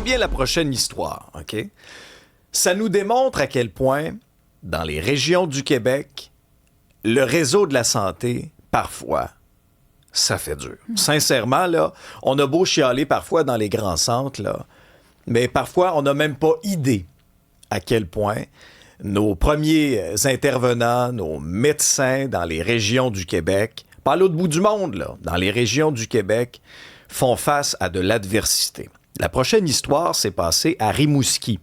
bien la prochaine histoire, OK? Ça nous démontre à quel point, dans les régions du Québec, le réseau de la santé, parfois, ça fait dur. Sincèrement, là, on a beau chialer parfois dans les grands centres, là, mais parfois, on n'a même pas idée à quel point nos premiers intervenants, nos médecins dans les régions du Québec, pas à l'autre bout du monde, là, dans les régions du Québec, font face à de l'adversité. La prochaine histoire s'est passée à Rimouski,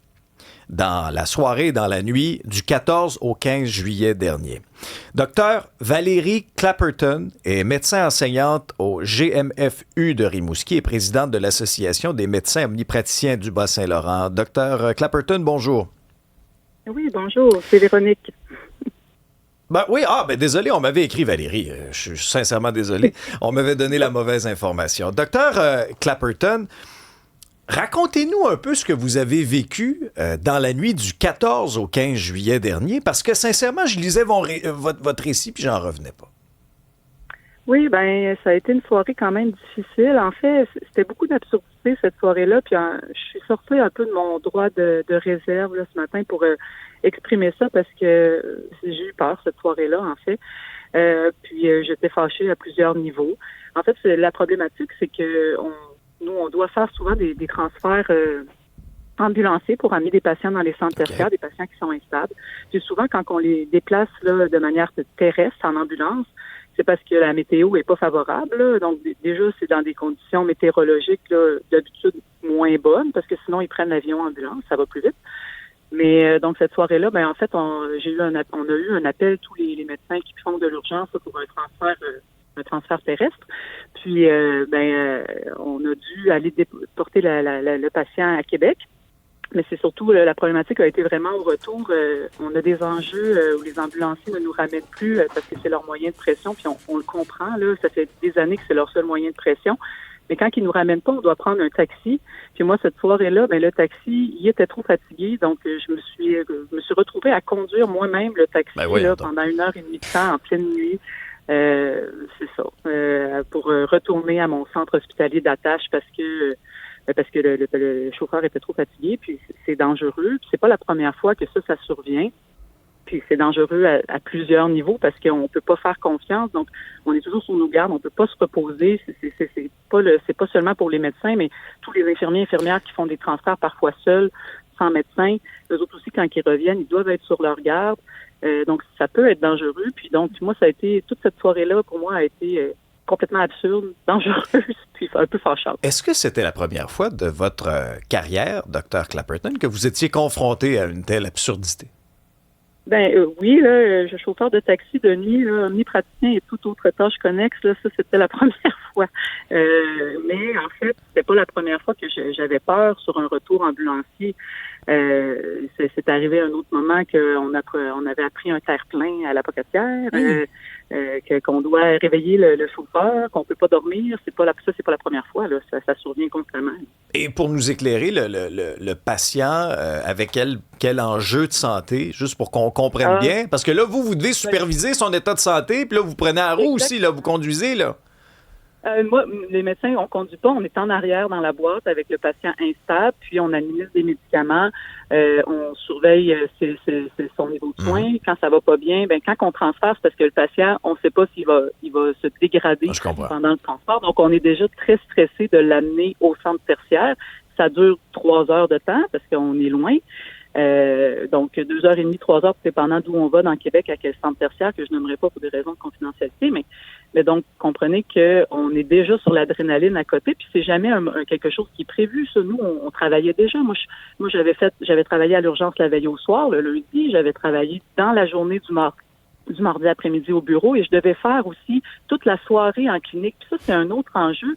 dans la soirée et dans la nuit du 14 au 15 juillet dernier. Docteur Valérie Clapperton est médecin enseignante au GMFU de Rimouski et présidente de l'Association des médecins omnipraticiens du Bas-Saint-Laurent. Docteur Clapperton, bonjour. Oui, bonjour, c'est Véronique. Désolé, on m'avait écrit Valérie. Je suis sincèrement désolé. On m'avait donné la mauvaise information. Docteur Clapperton, racontez-nous un peu ce que vous avez vécu dans la nuit du 14 au 15 juillet dernier, parce que sincèrement, je lisais votre récit puis j'en revenais pas. Oui, ça a été une soirée quand même difficile. En fait, c'était beaucoup d'absurdité cette soirée-là, puis je suis sortie un peu de mon droit de réserve là, ce matin pour exprimer ça parce que j'ai eu peur cette soirée-là, en fait. Puis j'étais fâchée à plusieurs niveaux. En fait, la problématique, c'est que on doit faire souvent des transferts ambulanciers pour amener des patients dans les centres tertiaires, des patients qui sont instables. Puis souvent, quand on les déplace là, de manière terrestre en ambulance, c'est parce que la météo est pas favorable. Là. Donc, déjà, c'est dans des conditions météorologiques là, d'habitude moins bonnes, parce que sinon, ils prennent l'avion en ambulance, ça va plus vite. Mais donc, cette soirée-là, en fait, on a eu un appel, tous les médecins qui font de l'urgence là, pour un transfert terrestre. Puis, on a dû aller porter le patient à Québec. Mais c'est surtout, la problématique a été vraiment au retour. On a des enjeux où les ambulanciers ne nous ramènent plus parce que c'est leur moyen de pression, puis on le comprend, là, ça fait des années que c'est leur seul moyen de pression. Mais quand ils nous ramènent pas, on doit prendre un taxi. Puis moi, cette soirée-là, le taxi, il était trop fatigué, donc je me suis retrouvée à conduire moi-même le taxi pendant 1h30 de temps en pleine nuit. C'est ça. Pour retourner à mon centre hospitalier d'attache parce que le chauffeur était trop fatigué, puis c'est dangereux. Puis c'est pas la première fois que ça survient. Puis c'est dangereux à plusieurs niveaux parce qu'on peut pas faire confiance. Donc, on est toujours sur nos gardes, on peut pas se reposer. C'est pas seulement pour les médecins, mais tous les infirmières qui font des transferts parfois seuls, sans médecin. Eux autres aussi, quand ils reviennent, ils doivent être sur leur garde. Donc, ça peut être dangereux. Puis donc, moi, ça a été, toute cette soirée-là, pour moi, a été complètement absurde, dangereuse, puis un peu fâchante. Est-ce que c'était la première fois de votre carrière, Dr. Clapperton, que vous étiez confronté à une telle absurdité? Oui, là, je suis chauffeur de taxi de nuit, là, omnipraticien et toute autre tâche connexe, là, ça c'était la première fois. Mais en fait, c'était pas la première fois que j'avais peur sur un retour ambulancier. C'est arrivé à un autre moment qu'on avait appris un terre-plein à la Pocatière, qu'on doit réveiller le chauffeur, qu'on peut pas dormir. C'est pas la première fois, là, ça survient constamment. Et pour nous éclairer, le patient, avec quel enjeu de santé, juste pour qu'on comprenne bien, parce que là, vous devez superviser son état de santé, puis là, vous prenez la roue aussi, là, vous conduisez, là. Moi, les médecins, on conduit pas, on est en arrière dans la boîte avec le patient instable, puis on administre des médicaments, on surveille son niveau de soins. Quand ça va pas bien, quand on transfère, c'est parce que le patient, on sait pas s'il va se dégrader pendant le transport. Donc, on est déjà très stressé de l'amener au centre tertiaire. Ça dure 3 heures de temps parce qu'on est loin. Donc 2h30, 3 heures, dépendant d'où on va dans Québec, à quel centre tertiaire, que je n'aimerais pas pour des raisons de confidentialité, mais donc comprenez qu'on est déjà sur l'adrénaline à côté, puis c'est jamais quelque chose qui est prévu. Ça, nous, on travaillait déjà. Moi, j'avais travaillé à l'urgence la veille au soir, le lundi, j'avais travaillé dans la journée du mardi après-midi au bureau, et je devais faire aussi toute la soirée en clinique. Puis ça, c'est un autre enjeu.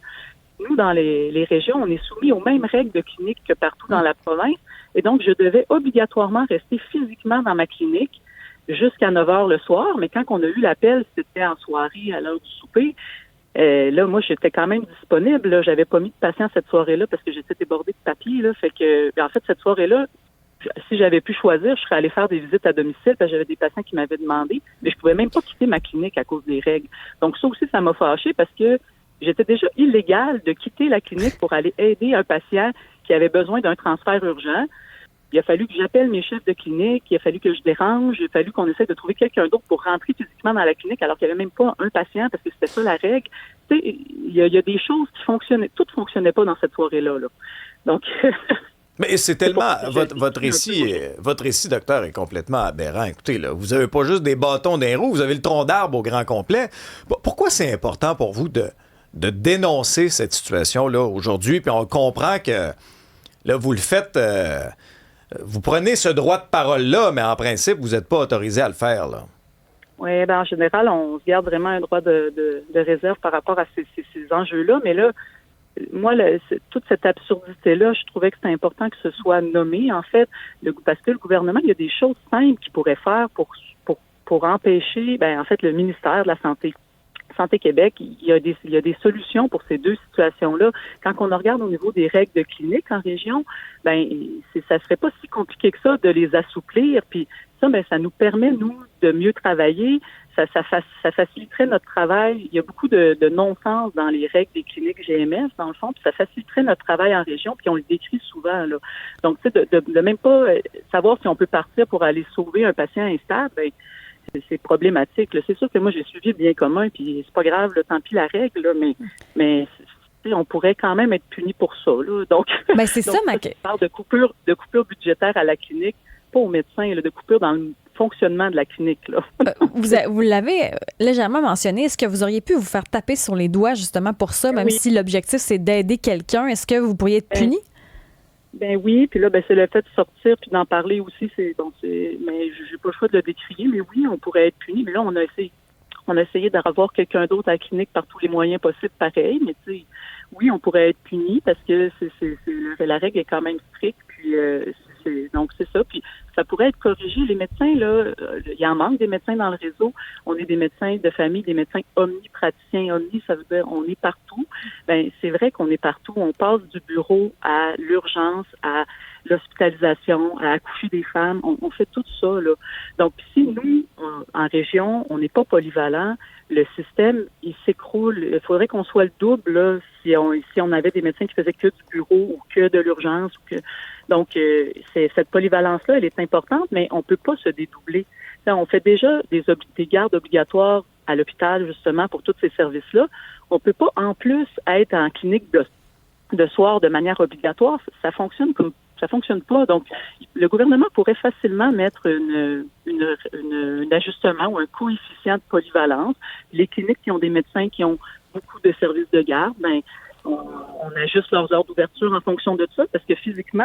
Nous, dans les régions, on est soumis aux mêmes règles de clinique que partout dans la province. Et donc, je devais obligatoirement rester physiquement dans ma clinique jusqu'à 9 heures le soir. Mais quand on a eu l'appel, c'était en soirée, à l'heure du souper. Là, moi, j'étais quand même disponible. Là. J'avais pas mis de patient cette soirée-là parce que j'étais débordée de papier. Là. Fait que, en fait, cette soirée-là, si j'avais pu choisir, je serais allée faire des visites à domicile parce que j'avais des patients qui m'avaient demandé. Mais je pouvais même pas quitter ma clinique à cause des règles. Donc, ça aussi, ça m'a fâchée parce que j'étais déjà illégale de quitter la clinique pour aller aider un patient qui avait besoin d'un transfert urgent. Il a fallu que j'appelle mes chefs de clinique, il a fallu que je dérange, il a fallu qu'on essaie de trouver quelqu'un d'autre pour rentrer physiquement dans la clinique alors qu'il n'y avait même pas un patient parce que c'était ça la règle. Tu sais, il y a des choses qui fonctionnaient, tout ne fonctionnait pas dans cette soirée-là. Là. Donc... Mais c'est tellement... Votre récit, docteur, est complètement aberrant. Écoutez, là, vous n'avez pas juste des bâtons d'un roue, vous avez le tronc d'arbre au grand complet. Pourquoi c'est important pour vous de dénoncer cette situation-là aujourd'hui? Puis on comprend que là, vous le faites... vous prenez ce droit de parole-là, mais en principe, vous n'êtes pas autorisé à le faire, là. Oui, en général, on se garde vraiment un droit de réserve par rapport à ces enjeux-là. Mais là, moi, toute cette absurdité-là, je trouvais que c'était important que ce soit nommé. En fait, parce que le gouvernement, il y a des choses simples qu'il pourrait faire pour empêcher, en fait, le ministère de la Santé Québec, il y a des solutions pour ces deux situations-là. Quand on regarde au niveau des règles de clinique en région, ça serait pas si compliqué que ça de les assouplir. Puis ça, ça nous permet, nous, de mieux travailler. Ça faciliterait notre travail. Il y a beaucoup de non-sens dans les règles des cliniques GMS, dans le fond, puis ça faciliterait notre travail en région, puis on le décrit souvent, là. Donc, tu sais, de même pas savoir si on peut partir pour aller sauver un patient instable, c'est problématique. Là. C'est sûr que moi, j'ai suivi le bien commun, puis c'est pas grave, là, tant pis la règle, là, mais on pourrait quand même être puni pour ça. Là. Donc, c'est donc, ça, je parle de coupure budgétaire à la clinique, pas aux médecins, là, de coupure dans le fonctionnement de la clinique. Là. Vous l'avez légèrement mentionné. Est-ce que vous auriez pu vous faire taper sur les doigts justement pour ça, même si l'objectif, c'est d'aider quelqu'un? Est-ce que vous pourriez être puni? Oui, puis là, c'est le fait de sortir puis d'en parler aussi. Mais j'ai pas le choix de le décrier. Mais oui, on pourrait être puni. Mais là, on a essayé de revoir quelqu'un d'autre à la clinique par tous les moyens possibles, pareil. Mais tu sais, oui, on pourrait être puni parce que la règle est quand même stricte. Puis donc c'est ça. Puis ça pourrait être corrigé. Les médecins, là, il y en manque des médecins dans le réseau. On est des médecins de famille, des médecins omnipraticiens. Omni, ça veut dire on est partout. C'est vrai qu'on est partout. On passe du bureau à l'urgence, à l'hospitalisation, à accoucher des femmes. On fait tout ça, là. Donc, si nous, en région, on n'est pas polyvalent, le système, il s'écroule. Il faudrait qu'on soit le double, là, si on avait des médecins qui faisaient que du bureau ou que de l'urgence. Donc, cette polyvalence-là, elle est importante, mais on peut pas se dédoubler. On fait déjà des gardes obligatoires à l'hôpital, justement, pour tous ces services-là. On peut pas, en plus, être en clinique de soir de manière obligatoire. Ça fonctionne pas. Donc, le gouvernement pourrait facilement mettre un ajustement ou un coefficient de polyvalence. Les cliniques qui ont des médecins qui ont beaucoup de services de garde, on ajuste leurs heures d'ouverture en fonction de ça, parce que physiquement,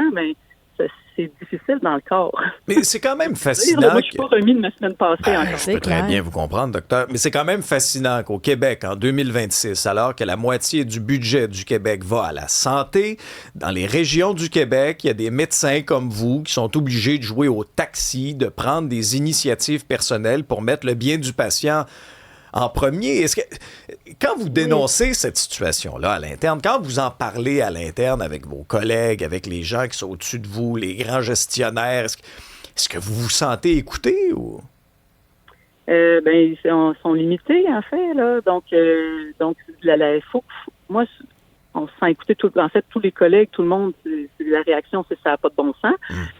c'est difficile dans le corps. Mais c'est quand même fascinant. Moi, je suis pas remis de ma semaine passée encore. Je peux très bien vous comprendre, docteur. Mais c'est quand même fascinant qu'au Québec, en 2026, alors que la moitié du budget du Québec va à la santé, dans les régions du Québec, il y a des médecins comme vous qui sont obligés de jouer au taxi, de prendre des initiatives personnelles pour mettre le bien du patient en premier. Est-ce que, quand vous dénoncez cette situation-là à l'interne, quand vous en parlez à l'interne avec vos collègues, avec les gens qui sont au-dessus de vous, les grands gestionnaires, est-ce que vous vous sentez écouté ou? Ils sont limités, en fait, là. Donc, il faut, moi, on se sent écouter en fait, tous les collègues, tout le monde, la réaction, c'est ça n'a pas de bon sens.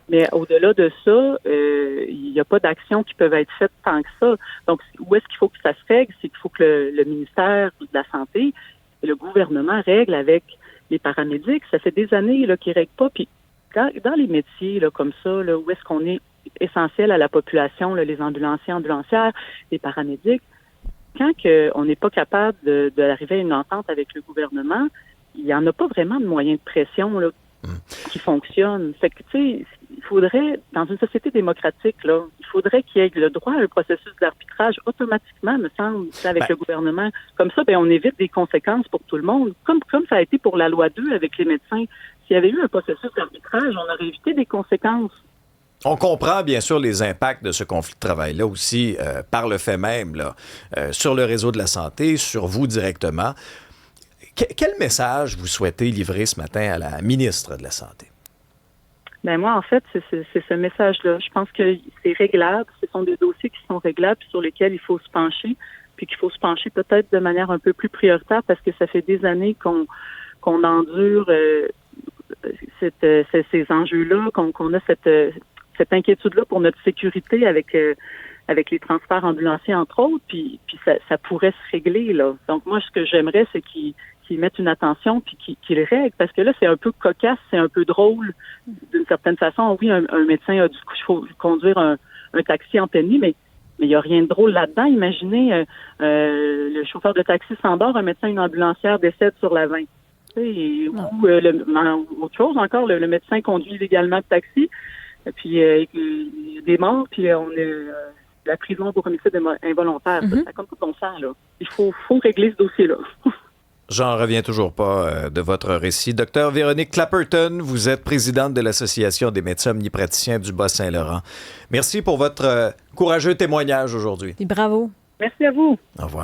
Mais au-delà de ça, il n'y a pas d'actions qui peuvent être faites tant que ça. Donc, où est-ce qu'il faut que ça se règle? C'est qu'il faut que le ministère de la Santé et le gouvernement règle avec les paramédics. Ça fait des années là, qu'ils ne règlent pas. Puis, dans les métiers là, comme ça, là, où est-ce qu'on est essentiel à la population, là, les ambulanciers, ambulancières, les paramédics, quand on n'est pas capable d'arriver à une entente avec le gouvernement, il n'y en a pas vraiment de moyens de pression là, qui fonctionnent. Fait que, tu sais, il faudrait, dans une société démocratique, là, il faudrait qu'il y ait le droit à un processus d'arbitrage automatiquement, me semble, avec le gouvernement. Comme ça, on évite des conséquences pour tout le monde. Comme ça a été pour la loi 2 avec les médecins. S'il y avait eu un processus d'arbitrage, on aurait évité des conséquences. On comprend bien sûr les impacts de ce conflit de travail-là aussi par le fait même, là, sur le réseau de la santé, sur vous directement. Quel message vous souhaitez livrer ce matin à la ministre de la Santé? Moi, en fait, c'est ce message-là. Je pense que c'est réglable. Ce sont des dossiers qui sont réglables sur lesquels il faut se pencher. puis qu'il faut se pencher peut-être de manière un peu plus prioritaire parce que ça fait des années qu'on endure ces enjeux-là, qu'on a cette inquiétude-là pour notre sécurité avec les transferts ambulanciers, entre autres, puis ça pourrait se régler, là. Donc, moi, ce que j'aimerais, c'est qu'ils mettent une attention puis qu'ils le règlent, parce que là, c'est un peu cocasse, c'est un peu drôle, d'une certaine façon. Oui, un médecin a faut conduire un taxi en pleine nuit, mais il n'y a rien de drôle là-dedans. Imaginez le chauffeur de taxi s'endort, un médecin, une ambulancière décède sur la 20. Ou autre chose encore, le médecin conduit illégalement le taxi, puis il y a des morts, puis on est la prison pour homicide involontaire. Ça compte pas de bon sens, là. Il faut régler ce dossier-là. J'en reviens toujours pas de votre récit. Docteur Véronique Clapperton, vous êtes présidente de l'Association des médecins omnipraticiens du Bas-Saint-Laurent. Merci pour votre courageux témoignage aujourd'hui. Et bravo. Merci à vous. Au revoir.